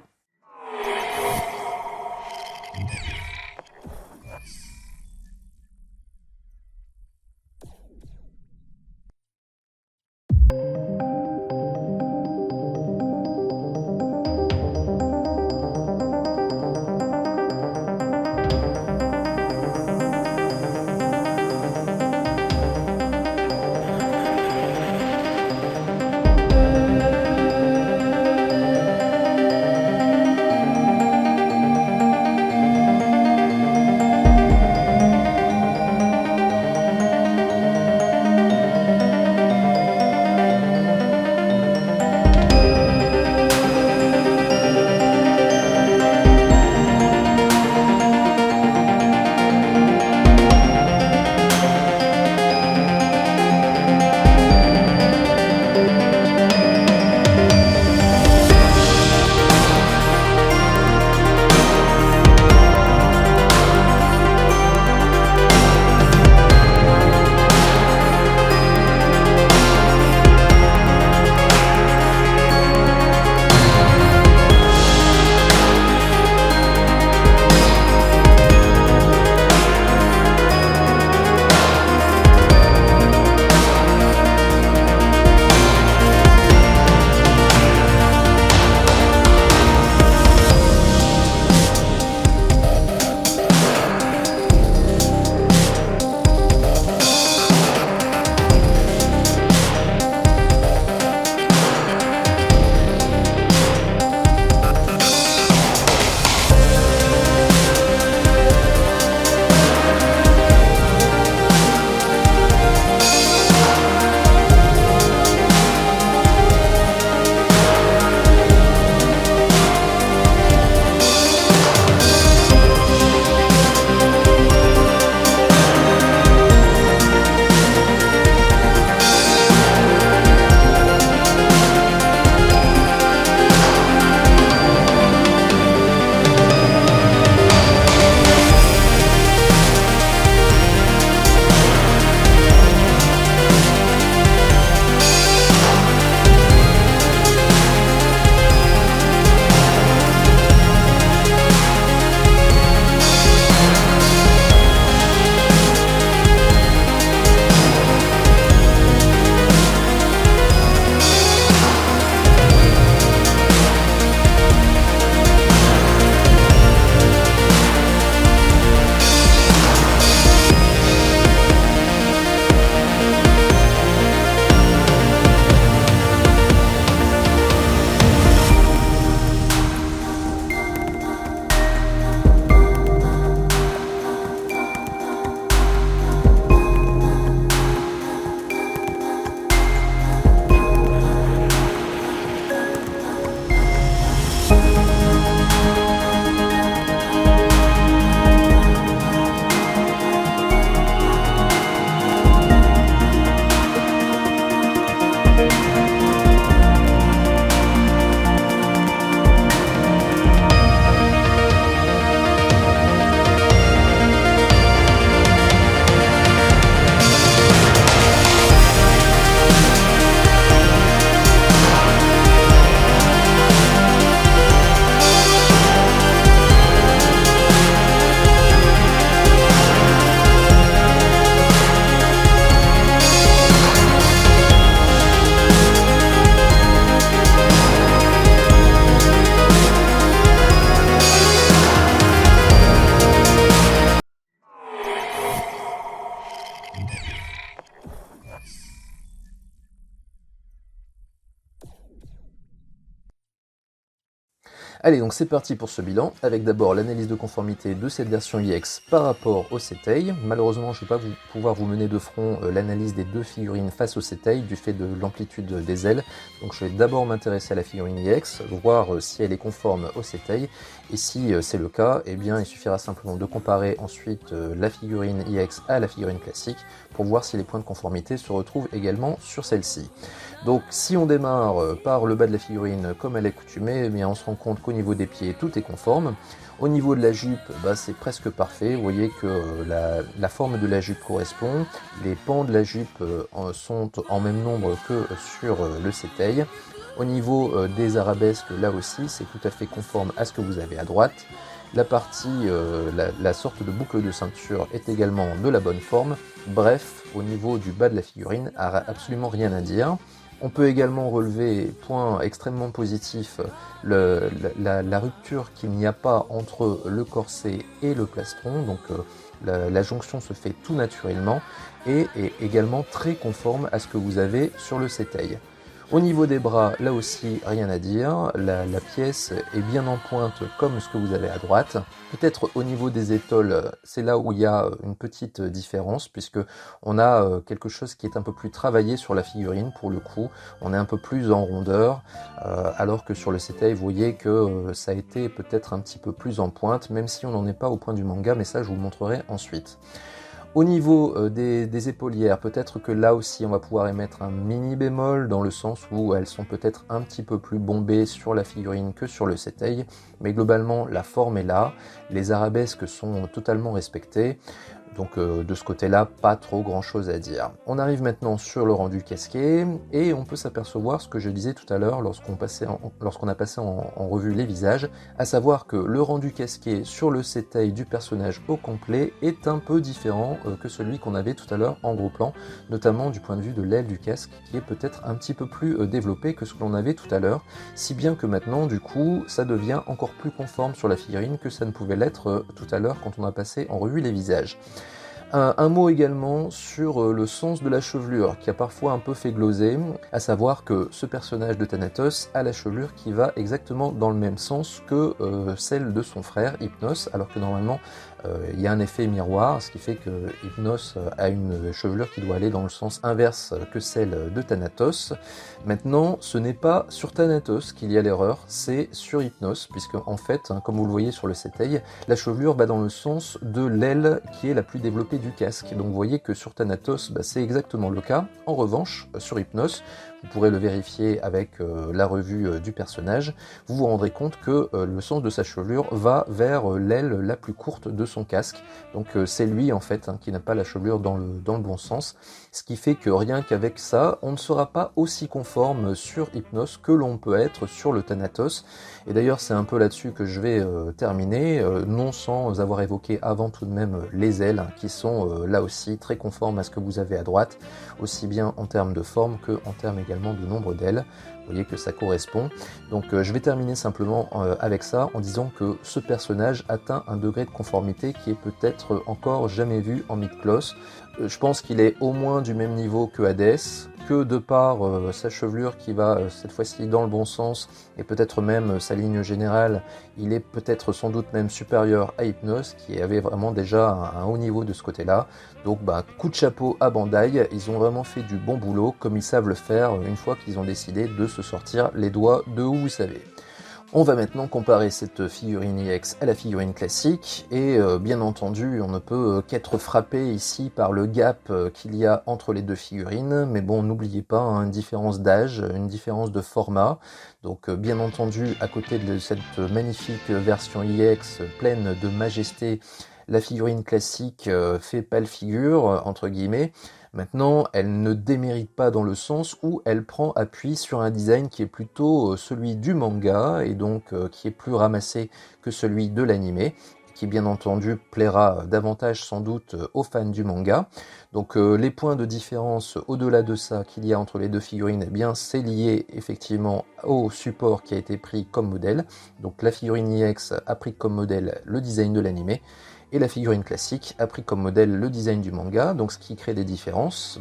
Allez, donc c'est parti pour ce bilan, avec d'abord l'analyse de conformité de cette version IX par rapport au CETEI. Malheureusement, je ne vais pas pouvoir vous mener de front l'analyse des deux figurines face au CETEI, du fait de l'amplitude des ailes. Donc je vais d'abord m'intéresser à la figurine IX, voir si elle est conforme au CETEI, et si c'est le cas, eh bien il suffira simplement de comparer ensuite la figurine IX à la figurine classique, pour voir si les points de conformité se retrouvent également sur celle-ci. Donc si on démarre par le bas de la figurine comme à l'accoutumée, eh bien on se rend compte qu'au niveau des pieds tout est conforme. Au niveau de la jupe, c'est presque parfait, vous voyez que la forme de la jupe correspond, les pans de la jupe sont en même nombre que sur le CETEI. Au niveau des arabesques, là aussi c'est tout à fait conforme à ce que vous avez à droite. La partie, la sorte de boucle de ceinture est également de la bonne forme. Bref, au niveau du bas de la figurine, absolument rien à dire. On peut également relever, point extrêmement positif, la rupture qu'il n'y a pas entre le corset et le plastron. Donc la jonction se fait tout naturellement et est également très conforme à ce que vous avez sur le CETEI. Au niveau des bras, là aussi, rien à dire. La pièce est bien en pointe comme ce que vous avez à droite. Peut-être au niveau des étoiles, c'est là où il y a une petite différence, puisque on a quelque chose qui est un peu plus travaillé sur la figurine, pour le coup. On est un peu plus en rondeur, alors que sur le CETEI, vous voyez que ça a été peut-être un petit peu plus en pointe, même si on n'en est pas au point du manga, mais ça je vous le montrerai ensuite. Au niveau des épaulières, peut-être que là aussi on va pouvoir émettre un mini bémol, dans le sens où elles sont peut-être un petit peu plus bombées sur la figurine que sur le CETEI, mais globalement la forme est là, les arabesques sont totalement respectées. Donc de ce côté-là, pas trop grand-chose à dire. On arrive maintenant sur le rendu casqué, et on peut s'apercevoir ce que je disais tout à l'heure lorsqu'on a passé en revue les visages, à savoir que le rendu casqué sur le CETEI du personnage au complet est un peu différent que celui qu'on avait tout à l'heure en gros plan, notamment du point de vue de l'aile du casque, qui est peut-être un petit peu plus développé que ce que l'on avait tout à l'heure, si bien que maintenant, du coup, ça devient encore plus conforme sur la figurine que ça ne pouvait l'être tout à l'heure quand on a passé en revue les visages. Un mot également sur le sens de la chevelure, qui a parfois un peu fait gloser, à savoir que ce personnage de Thanatos a la chevelure qui va exactement dans le même sens que celle de son frère Hypnos, alors que normalement il y a un effet miroir, ce qui fait que Hypnos a une chevelure qui doit aller dans le sens inverse que celle de Thanatos. Maintenant, ce n'est pas sur Thanatos qu'il y a l'erreur, c'est sur Hypnos, puisque en fait, comme vous le voyez sur le CETEI, la chevelure va dans le sens de l'aile qui est la plus développée du casque. Donc vous voyez que sur Thanatos, c'est exactement le cas. En revanche, sur Hypnos, vous pourrez le vérifier avec la revue du personnage, vous vous rendrez compte que le sens de sa chevelure va vers l'aile la plus courte de son casque. Donc c'est lui en fait qui n'a pas la chevelure dans le bon sens, ce qui fait que rien qu'avec ça, on ne sera pas aussi conforme sur Hypnos que l'on peut être sur le Thanatos. Et d'ailleurs c'est un peu là-dessus que je vais terminer, non sans avoir évoqué avant tout de même les ailes, qui sont là aussi très conformes à ce que vous avez à droite, aussi bien en termes de forme que en termes également de nombre d'ailes. Vous voyez que ça correspond. Donc je vais terminer simplement avec ça en disant que ce personnage atteint un degré de conformité qui est peut-être encore jamais vu en mid-cloth. Je pense qu'il est au moins du même niveau que Hades, que de par sa chevelure qui va cette fois-ci dans le bon sens, et peut-être même sa ligne générale, il est peut-être sans doute même supérieur à Hypnos, qui avait vraiment déjà un haut niveau de ce côté-là. Donc coup de chapeau à Bandai, ils ont vraiment fait du bon boulot, comme ils savent le faire une fois qu'ils ont décidé de se sortir les doigts de où vous savez. On va maintenant comparer cette figurine IX à la figurine classique, et bien entendu on ne peut qu'être frappé ici par le gap qu'il y a entre les deux figurines, mais bon, n'oubliez pas une différence d'âge, une différence de format. Donc bien entendu, à côté de cette magnifique version IX pleine de majesté, la figurine classique fait pâle figure, entre guillemets. Maintenant, elle ne démérite pas dans le sens où elle prend appui sur un design qui est plutôt celui du manga, et donc qui est plus ramassé que celui de l'anime, qui bien entendu plaira davantage sans doute aux fans du manga. Donc les points de différence au-delà de ça qu'il y a entre les deux figurines, eh bien c'est lié effectivement au support qui a été pris comme modèle. Donc la figurine IX a pris comme modèle le design de l'anime, Et la figurine classique a pris comme modèle le design du manga, donc ce qui crée des différences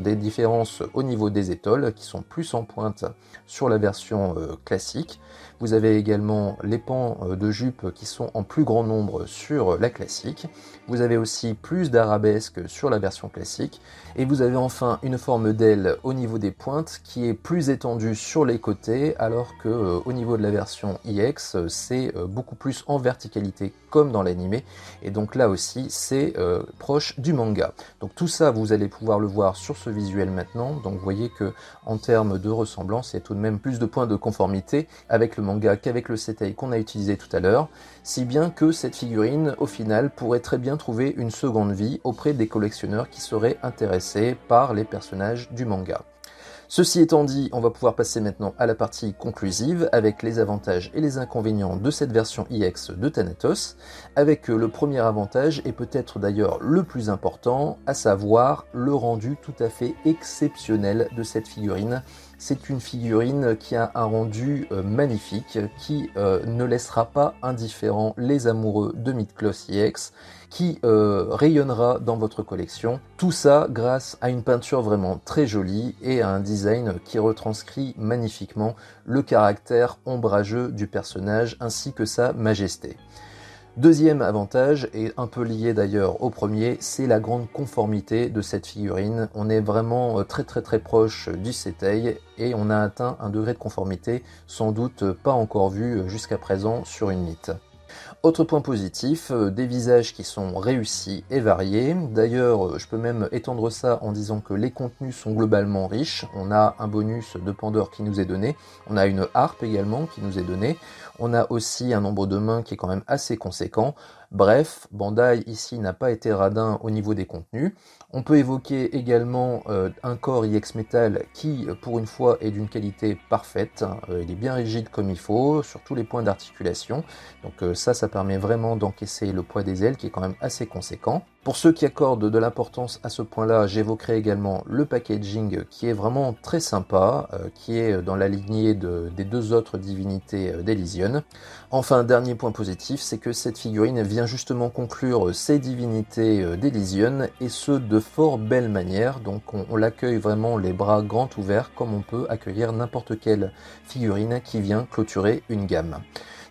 au niveau des étoiles qui sont plus en pointe sur la version classique. Vous avez également les pans de jupe qui sont en plus grand nombre sur la classique. Vous avez aussi plus d'arabesques sur la version classique. Et vous avez enfin une forme d'aile au niveau des pointes qui est plus étendue sur les côtés, alors que au niveau de la version IX, c'est beaucoup plus en verticalité comme dans l'animé. Et donc là aussi, c'est proche du manga. Donc tout ça, vous allez pouvoir le voir sur ce visuel maintenant. Donc vous voyez que en termes de ressemblance, il y a tout de même plus de points de conformité avec le manga qu'avec le Setei qu'on a utilisé tout à l'heure, si bien que cette figurine, au final, pourrait très bien trouver une seconde vie auprès des collectionneurs qui seraient intéressés par les personnages du manga. Ceci étant dit, on va pouvoir passer maintenant à la partie conclusive avec les avantages et les inconvénients de cette version IX de Thanatos, avec le premier avantage et peut-être d'ailleurs le plus important, à savoir le rendu tout à fait exceptionnel de cette figurine. C'est une figurine qui a un rendu magnifique, qui ne laissera pas indifférents les amoureux de Midcloth EX, qui rayonnera dans votre collection. Tout ça grâce à une peinture vraiment très jolie et à un design qui retranscrit magnifiquement le caractère ombrageux du personnage ainsi que sa majesté. Deuxième avantage, et un peu lié d'ailleurs au premier, c'est la grande conformité de cette figurine. On est vraiment très proche du Setei et on a atteint un degré de conformité sans doute pas encore vu jusqu'à présent sur une mythe. Autre point positif, des visages qui sont réussis et variés. D'ailleurs, je peux même étendre ça en disant que les contenus sont globalement riches. On a un bonus de Pandore qui nous est donné. On a une harpe également qui nous est donnée. On a aussi un nombre de mains qui est quand même assez conséquent. Bref, Bandai ici n'a pas été radin au niveau des contenus. On peut évoquer également un corps IX Metal qui, pour une fois, est d'une qualité parfaite. Il est bien rigide comme il faut, sur tous les points d'articulation. Donc ça permet vraiment d'encaisser le poids des ailes qui est quand même assez conséquent. Pour ceux qui accordent de l'importance à ce point-là, j'évoquerai également le packaging qui est vraiment très sympa, qui est dans la lignée des deux autres divinités d'Elysion. Enfin, dernier point positif, c'est que cette figurine vient justement conclure ces divinités d'Elysion, et ce de fort belle manière. Donc on l'accueille vraiment les bras grands ouverts, comme on peut accueillir n'importe quelle figurine qui vient clôturer une gamme.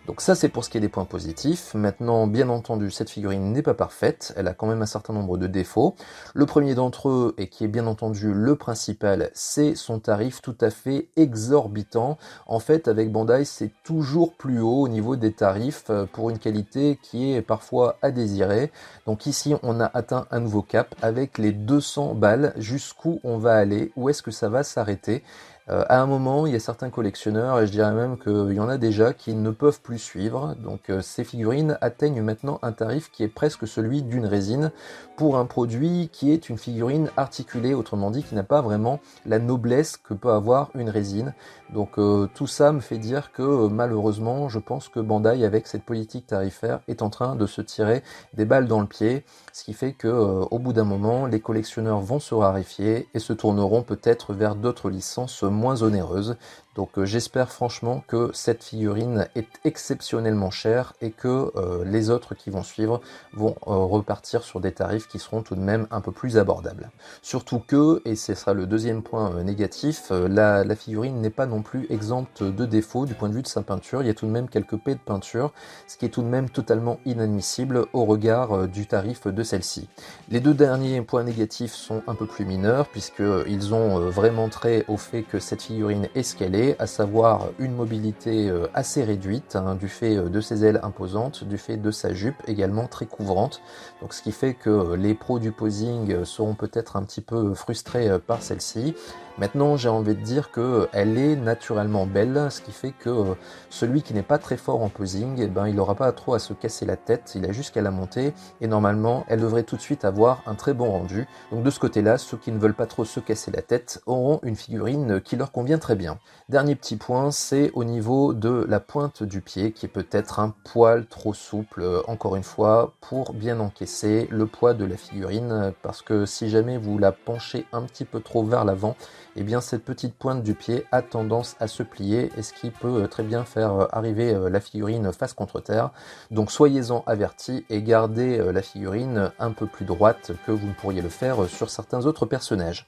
Donc ça c'est pour ce qui est des points positifs. Maintenant, bien entendu, cette figurine n'est pas parfaite, elle a quand même un certain nombre de défauts. Le premier d'entre eux, et qui est bien entendu le principal, c'est son tarif tout à fait exorbitant. En fait, avec Bandai, c'est toujours plus haut au niveau des tarifs pour une qualité qui est parfois à désirer. Donc ici, on a atteint un nouveau cap avec les 200 balles. Jusqu'où on va aller? Où est-ce que ça va s'arrêter? À un moment, il y a certains collectionneurs, et je dirais même qu'il y en a déjà, qui ne peuvent plus suivre. Donc ces figurines atteignent maintenant un tarif qui est presque celui d'une résine pour un produit qui est une figurine articulée, autrement dit qui n'a pas vraiment la noblesse que peut avoir une résine. Donc tout ça me fait dire que malheureusement, je pense que Bandai, avec cette politique tarifaire, est en train de se tirer des balles dans le pied, ce qui fait que au bout d'un moment, les collectionneurs vont se raréfier et se tourneront peut-être vers d'autres licences moins onéreuses. Donc j'espère franchement que cette figurine est exceptionnellement chère et que les autres qui vont suivre vont repartir sur des tarifs qui seront tout de même un peu plus abordables. Surtout que, et ce sera le deuxième point négatif, la figurine n'est pas non plus exempte de défauts du point de vue de sa peinture. Il y a tout de même quelques pets de peinture, ce qui est tout de même totalement inadmissible au regard du tarif de celle-ci. Les deux derniers points négatifs sont un peu plus mineurs puisqu'ils ont vraiment trait au fait que cette figurine est ce qu'elle est, à savoir une mobilité assez réduite du fait de ses ailes imposantes, du fait de sa jupe également très couvrante. Donc ce qui fait que les pros du posing seront peut-être un petit peu frustrés par celle-ci. Maintenant, j'ai envie de dire qu'elle est naturellement belle, ce qui fait que celui qui n'est pas très fort en posing, eh ben, il n'aura pas trop à se casser la tête, il a juste qu'à la monter, et normalement, elle devrait tout de suite avoir un très bon rendu. Donc de ce côté-là, ceux qui ne veulent pas trop se casser la tête auront une figurine qui leur convient très bien. Dernier petit point, c'est au niveau de la pointe du pied, qui est peut-être un poil trop souple, encore une fois, pour bien encaisser le poids de la figurine, parce que si jamais vous la penchez un petit peu trop vers l'avant, eh bien cette petite pointe du pied a tendance à se plier et ce qui peut très bien faire arriver la figurine face contre terre. Donc soyez-en avertis et gardez la figurine un peu plus droite que vous ne pourriez le faire sur certains autres personnages.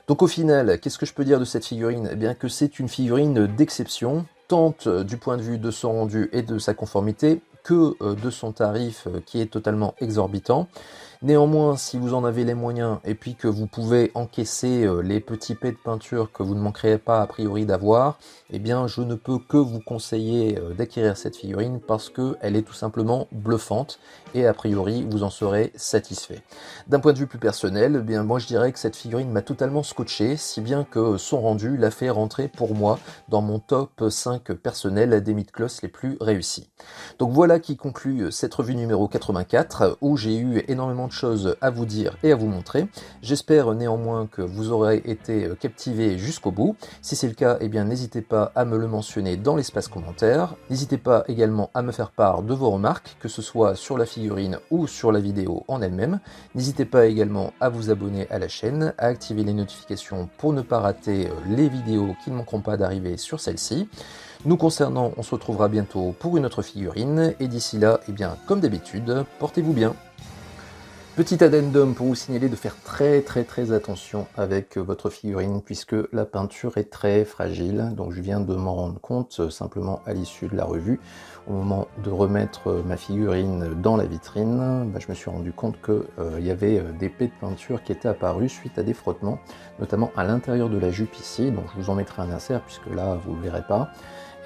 Donc au final, qu'est-ce que je peux dire de cette figurine? Eh bien que c'est une figurine d'exception, tant du point de vue de son rendu et de sa conformité que de son tarif qui est totalement exorbitant. Néanmoins, si vous en avez les moyens et puis que vous pouvez encaisser les petits pets de peinture que vous ne manquerez pas a priori d'avoir, eh bien je ne peux que vous conseiller d'acquérir cette figurine parce qu'elle est tout simplement bluffante et a priori vous en serez satisfait. D'un point de vue plus personnel, eh bien moi je dirais que cette figurine m'a totalement scotché, si bien que son rendu l'a fait rentrer pour moi dans mon top 5 personnel des Midcloth les plus réussis. Donc voilà qui conclut cette revue numéro 84 où j'ai eu énormément de choses à vous dire et à vous montrer. J'espère néanmoins que vous aurez été captivé jusqu'au bout. Si c'est le cas, eh bien n'hésitez pas à me le mentionner dans l'espace commentaire. N'hésitez pas également à me faire part de vos remarques, que ce soit sur la figurine ou sur la vidéo en elle-même. N'hésitez pas également à vous abonner à la chaîne, à activer les notifications pour ne pas rater les vidéos qui ne manqueront pas d'arriver sur celle-ci. Nous concernant, on se retrouvera bientôt pour une autre figurine, et d'ici là, eh bien, comme d'habitude, portez-vous bien. Petit addendum pour vous signaler de faire très attention avec votre figurine puisque la peinture est très fragile. Donc je viens de m'en rendre compte simplement à l'issue de la revue. Au moment de remettre ma figurine dans la vitrine, je me suis rendu compte qu'il y avait des pets de peinture qui étaient apparus suite à des frottements, notamment à l'intérieur de la jupe ici. Donc je vous en mettrai un insert puisque là vous ne le verrez pas.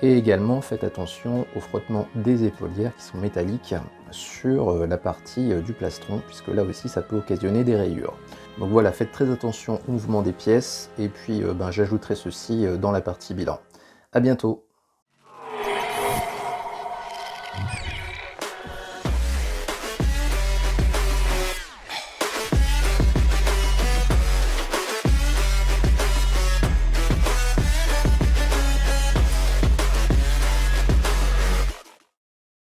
Et également faites attention au frottement des épaulières qui sont métalliques sur la partie du plastron, puisque là aussi ça peut occasionner des rayures. Donc voilà, faites très attention au mouvement des pièces, et puis j'ajouterai ceci dans la partie bilan. À bientôt.